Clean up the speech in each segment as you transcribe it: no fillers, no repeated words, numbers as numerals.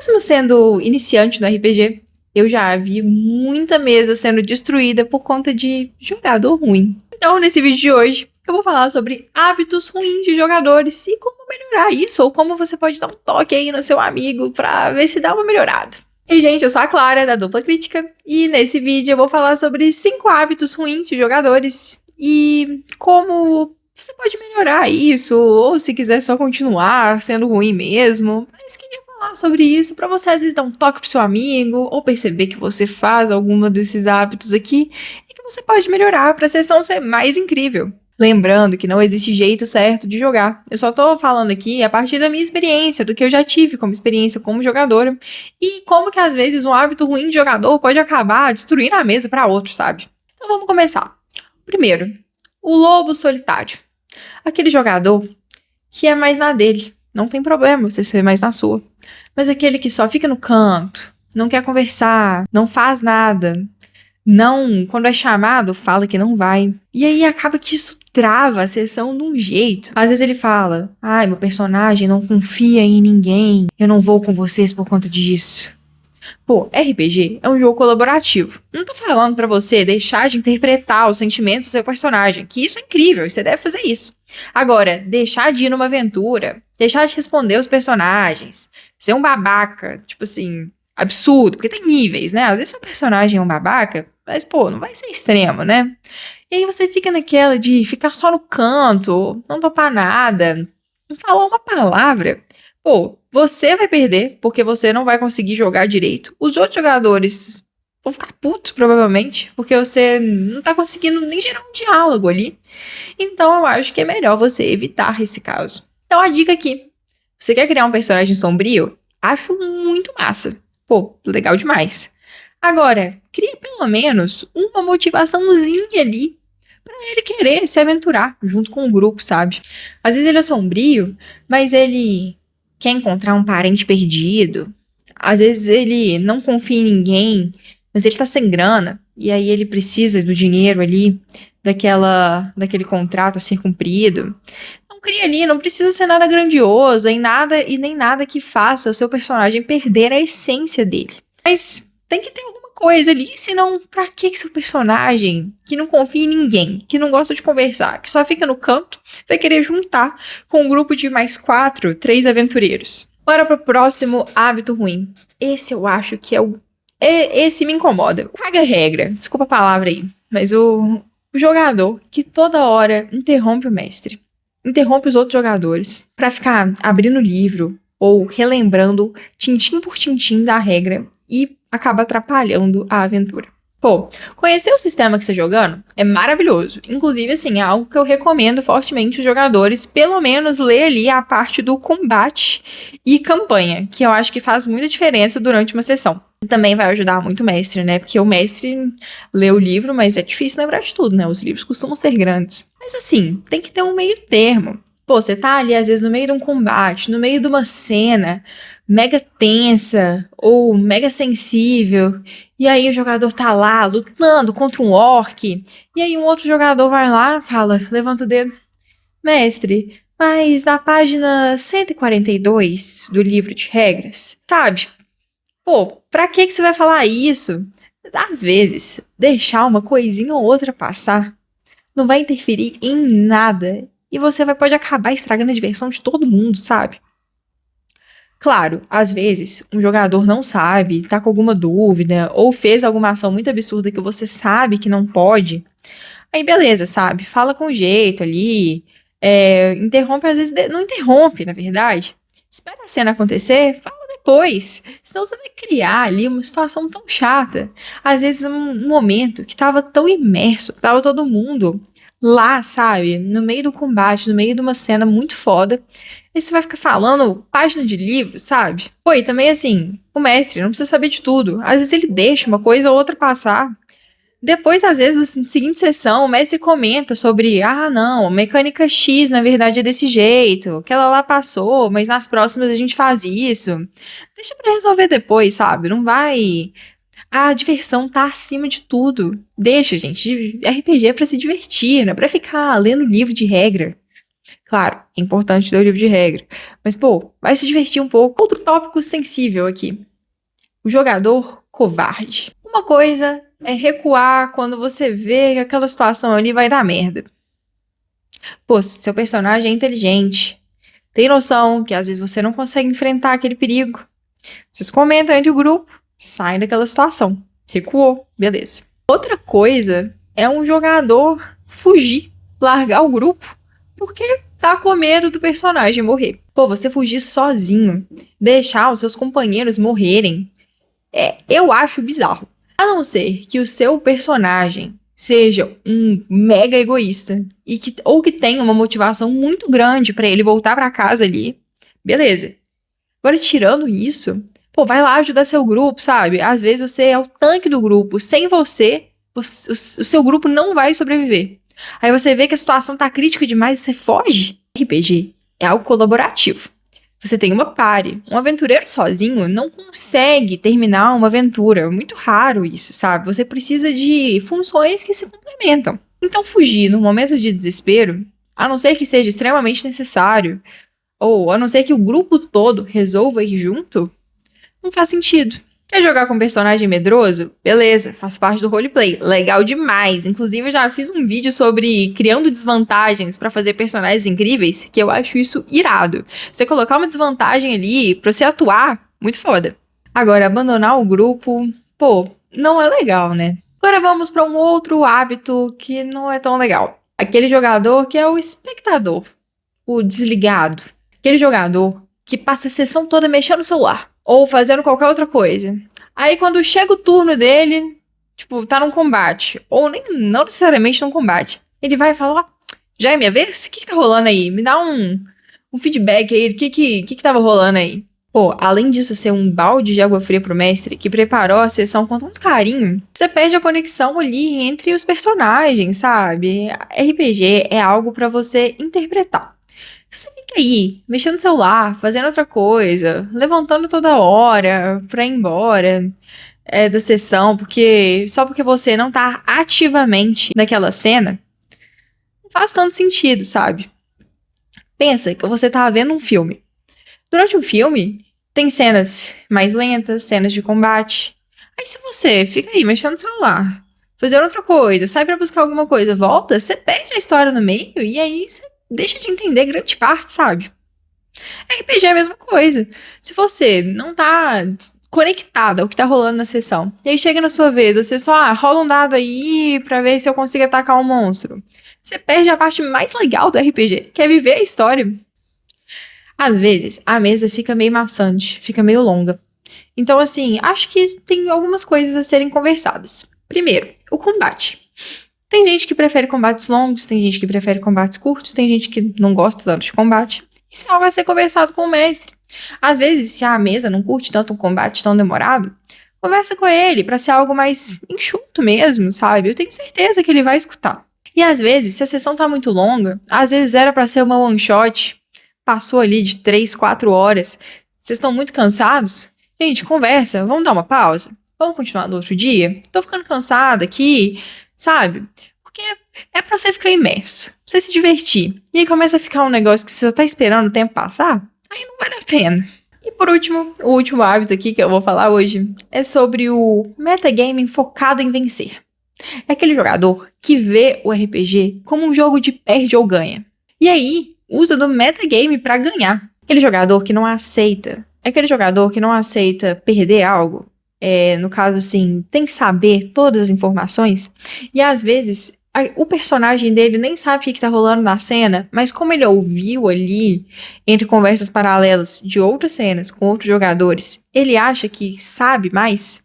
Mesmo sendo iniciante no RPG, eu já vi muita mesa sendo destruída por conta de jogador ruim. Então, nesse vídeo de hoje, eu vou falar sobre hábitos ruins de jogadores e como melhorar isso, ou como você pode dar um toque aí no seu amigo pra ver se dá uma melhorada. E, gente, eu sou a Clara, da Dupla Crítica, e nesse vídeo eu vou falar sobre 5 hábitos ruins de jogadores e como você pode melhorar isso, ou se quiser só continuar sendo ruim mesmo. Mas queria falar sobre isso pra você às vezes dar um toque pro seu amigo, ou perceber que você faz alguma desses hábitos aqui e que você pode melhorar pra sessão ser mais incrível. Lembrando que não existe jeito certo de jogar. Eu só tô falando aqui a partir da minha experiência, do que eu já tive como experiência como jogadora, e como que às vezes um hábito ruim de jogador pode acabar destruindo a mesa pra outro, sabe? Então vamos começar. Primeiro, o lobo solitário. Aquele jogador que é mais na dele. Não tem problema você ser mais na sua. Mas aquele que só fica no canto, não quer conversar, não faz nada. Não, quando é chamado, fala que não vai. E aí acaba que isso trava a sessão de um jeito. Às vezes ele fala: ai, meu personagem não confia em ninguém, eu não vou com vocês por conta disso. Pô, RPG é um jogo colaborativo. Não tô falando pra você deixar de interpretar os sentimentos do seu personagem, que isso é incrível, e você deve fazer isso. Agora, deixar de ir numa aventura, deixar de responder os personagens, ser um babaca, tipo assim, absurdo, porque tem níveis, né? Às vezes seu personagem é um babaca, mas, pô, não vai ser extremo, né? E aí você fica naquela de ficar só no canto, não topar nada, não falar uma palavra. Pô, você vai perder, porque você não vai conseguir jogar direito. Os outros jogadores vão ficar putos, provavelmente, porque você não tá conseguindo nem gerar um diálogo ali. Então, eu acho que é melhor você evitar esse caso. Então, a dica aqui. Você quer criar um personagem sombrio? Acho muito massa. Pô, legal demais. Agora, cria pelo menos uma motivaçãozinha ali pra ele querer se aventurar junto com o grupo, sabe? Às vezes ele é sombrio, mas ele quer encontrar um parente perdido. Às vezes ele não confia em ninguém, mas ele tá sem grana. E aí ele precisa do dinheiro ali, daquele contrato a ser cumprido. Não cria ali, não precisa ser nada grandioso, em nada e nem nada que faça o seu personagem perder a essência dele. Mas tem que ter alguma coisa ali, senão pra que seu personagem, que não confia em ninguém, que não gosta de conversar, que só fica no canto, vai querer juntar com um grupo de mais 3 aventureiros? Bora pro próximo hábito ruim. Esse eu acho que esse me incomoda. Caga a regra, desculpa a palavra aí, mas o jogador que toda hora interrompe o mestre, interrompe os outros jogadores pra ficar abrindo o livro ou relembrando tintim por tintim da regra e acaba atrapalhando a aventura. Pô, conhecer o sistema que você está jogando é maravilhoso. Inclusive, assim, é algo que eu recomendo fortemente os jogadores, pelo menos ler ali a parte do combate e campanha, que eu acho que faz muita diferença durante uma sessão. Também vai ajudar muito o mestre, né? Porque o mestre lê o livro, mas é difícil lembrar de tudo, né? Os livros costumam ser grandes. Mas assim, tem que ter um meio termo. Pô, você tá ali, às vezes, no meio de um combate, no meio de uma cena mega tensa ou mega sensível, e aí o jogador tá lá lutando contra um orc, e aí um outro jogador vai lá, fala, levanta o dedo, mestre, mas na página 142 do livro de regras, sabe? Pô, pra que você vai falar isso? Às vezes, deixar uma coisinha ou outra passar não vai interferir em nada, e você pode acabar estragando a diversão de todo mundo, sabe? Claro, às vezes, um jogador não sabe, tá com alguma dúvida, ou fez alguma ação muito absurda que você sabe que não pode. Aí beleza, sabe? Fala com jeito ali, interrompe, às vezes não interrompe, na verdade. Espera a cena acontecer, fala depois. Senão você vai criar ali uma situação tão chata. Às vezes um momento que tava tão imerso, tava todo mundo lá, sabe? No meio do combate, no meio de uma cena muito foda. E você vai ficar falando página de livro, sabe? Pô, e também assim, o mestre não precisa saber de tudo. Às vezes ele deixa uma coisa ou outra passar. Depois, às vezes, na seguinte sessão, o mestre comenta sobre, ah, não, mecânica X, na verdade, é desse jeito. Aquela lá passou, mas nas próximas a gente faz isso. Deixa pra resolver depois, sabe? Não vai... A diversão tá acima de tudo. Deixa, gente. RPG é pra se divertir, não é pra ficar lendo livro de regra. Claro, é importante ter o livro de regra. Mas, pô, vai se divertir um pouco. Outro tópico sensível aqui. O jogador covarde. Uma coisa é recuar quando você vê que aquela situação ali vai dar merda. Pô, seu personagem é inteligente. Tem noção que às vezes você não consegue enfrentar aquele perigo. Vocês comentam entre o grupo, saem daquela situação. Recuou, beleza. Outra coisa é um jogador fugir, largar o grupo, porque tá com medo do personagem morrer. Pô, você fugir sozinho, deixar os seus companheiros morrerem, eu acho bizarro. A não ser que o seu personagem seja um mega egoísta ou que tenha uma motivação muito grande pra ele voltar pra casa ali, beleza. Agora, tirando isso, pô, vai lá ajudar seu grupo, sabe? Às vezes você é o tanque do grupo. Sem você, o seu grupo não vai sobreviver. Aí você vê que a situação tá crítica demais e você foge. RPG é algo colaborativo. Você tem uma party. Um aventureiro sozinho não consegue terminar uma aventura. É muito raro isso, sabe? Você precisa de funções que se complementam. Então, fugir no momento de desespero, a não ser que seja extremamente necessário, ou a não ser que o grupo todo resolva ir junto, não faz sentido. Quer jogar com um personagem medroso? Beleza, faz parte do roleplay. Legal demais. Inclusive, eu já fiz um vídeo sobre criando desvantagens pra fazer personagens incríveis, que eu acho isso irado. Você colocar uma desvantagem ali pra você atuar, muito foda. Agora, abandonar o grupo, pô, não é legal, né? Agora vamos pra um outro hábito que não é tão legal. Aquele jogador que é o espectador, o desligado. Aquele jogador que passa a sessão toda mexendo no celular. Ou fazendo qualquer outra coisa. Aí quando chega o turno dele, tipo, tá num combate. Ou nem não necessariamente num combate. Ele vai falar, já é minha vez? O que tá rolando aí? Me dá um feedback aí. O que tava rolando aí? Pô, além disso ser um balde de água fria pro mestre, que preparou a sessão com tanto carinho, você perde a conexão ali entre os personagens, sabe? RPG é algo pra você interpretar. Você fica aí, mexendo no celular, fazendo outra coisa, levantando toda hora pra ir embora da sessão, só porque você não tá ativamente naquela cena, não faz tanto sentido, sabe? Pensa que você tá vendo um filme. Durante o filme, tem cenas mais lentas, cenas de combate. Aí se você fica aí mexendo no celular, fazendo outra coisa, sai pra buscar alguma coisa, volta, você perde a história no meio e aí você deixa de entender grande parte, sabe? RPG é a mesma coisa. Se você não tá conectado ao que tá rolando na sessão, e aí chega na sua vez, você só rola um dado aí pra ver se eu consigo atacar um monstro. Você perde a parte mais legal do RPG, que é viver a história. Às vezes, a mesa fica meio maçante, fica meio longa. Então, assim, acho que tem algumas coisas a serem conversadas. Primeiro, o combate. Tem gente que prefere combates longos, tem gente que prefere combates curtos, tem gente que não gosta tanto de combate. Isso é algo a ser conversado com o mestre. Às vezes, se a mesa não curte tanto um combate tão demorado, conversa com ele pra ser algo mais enxuto mesmo, sabe? Eu tenho certeza que ele vai escutar. E às vezes, se a sessão tá muito longa, às vezes era pra ser uma one shot, passou ali de 3, 4 horas, vocês estão muito cansados? Gente, conversa, vamos dar uma pausa? Vamos continuar no outro dia? Tô ficando cansada aqui, sabe? Porque é pra você ficar imerso, pra você se divertir. E aí começa a ficar um negócio que você só tá esperando o tempo passar, aí não vale a pena. E por último, o último hábito aqui que eu vou falar hoje é sobre o metagaming focado em vencer. É aquele jogador que vê o RPG como um jogo de perde ou ganha. E aí, usa do metagame pra ganhar. Aquele jogador que não aceita. É aquele jogador que não aceita perder algo. No caso, assim, tem que saber todas as informações. E às vezes, o personagem dele nem sabe o que tá rolando na cena, mas como ele ouviu ali, entre conversas paralelas de outras cenas com outros jogadores, ele acha que sabe mais.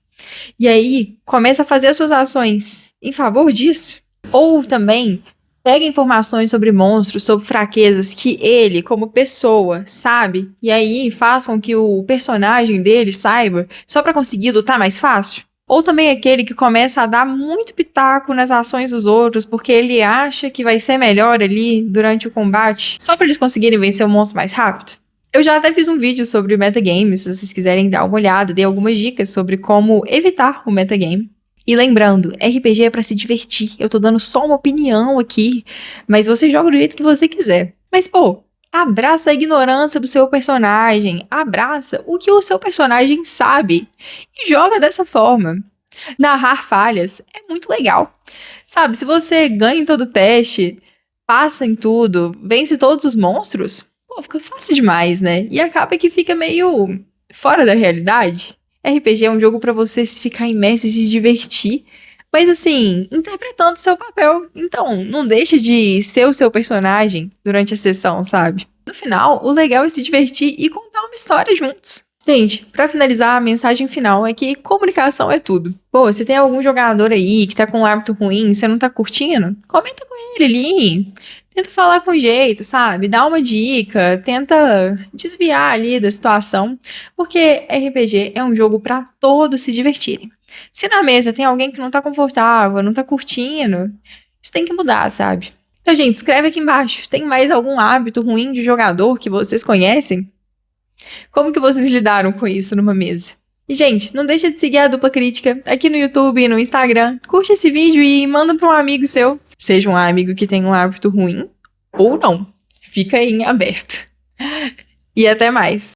E aí, começa a fazer as suas ações em favor disso. Ou também pega informações sobre monstros, sobre fraquezas que ele, como pessoa, sabe, e aí faz com que o personagem dele saiba, só pra conseguir lutar mais fácil. Ou também aquele que começa a dar muito pitaco nas ações dos outros, porque ele acha que vai ser melhor ali durante o combate, só pra eles conseguirem vencer o monstro mais rápido. Eu já até fiz um vídeo sobre o metagame, se vocês quiserem dar uma olhada, dei algumas dicas sobre como evitar o metagame. E lembrando, RPG é pra se divertir. Eu tô dando só uma opinião aqui, mas você joga do jeito que você quiser. Mas, pô, abraça a ignorância do seu personagem, abraça o que o seu personagem sabe e joga dessa forma. Narrar falhas é muito legal. Sabe, se você ganha em todo teste, passa em tudo, vence todos os monstros, pô, fica fácil demais, né? E acaba que fica meio fora da realidade. RPG é um jogo pra você se ficar imerso e se divertir, mas assim, interpretando seu papel. Então, não deixa de ser o seu personagem durante a sessão, sabe? No final, o legal é se divertir e contar uma história juntos. Gente, pra finalizar, a mensagem final é que comunicação é tudo. Pô, se tem algum jogador aí que tá com um hábito ruim e você não tá curtindo, comenta com ele ali. Tenta falar com jeito, sabe? Dá uma dica, tenta desviar ali da situação, porque RPG é um jogo pra todos se divertirem. Se na mesa tem alguém que não tá confortável, não tá curtindo, isso tem que mudar, sabe? Então, gente, escreve aqui embaixo. Tem mais algum hábito ruim de jogador que vocês conhecem? Como que vocês lidaram com isso numa mesa? E, gente, não deixa de seguir a Dupla Crítica aqui no YouTube e no Instagram. Curte esse vídeo e manda para um amigo seu. Seja um amigo que tem um hábito ruim ou não. Fica aí em aberto. E até mais.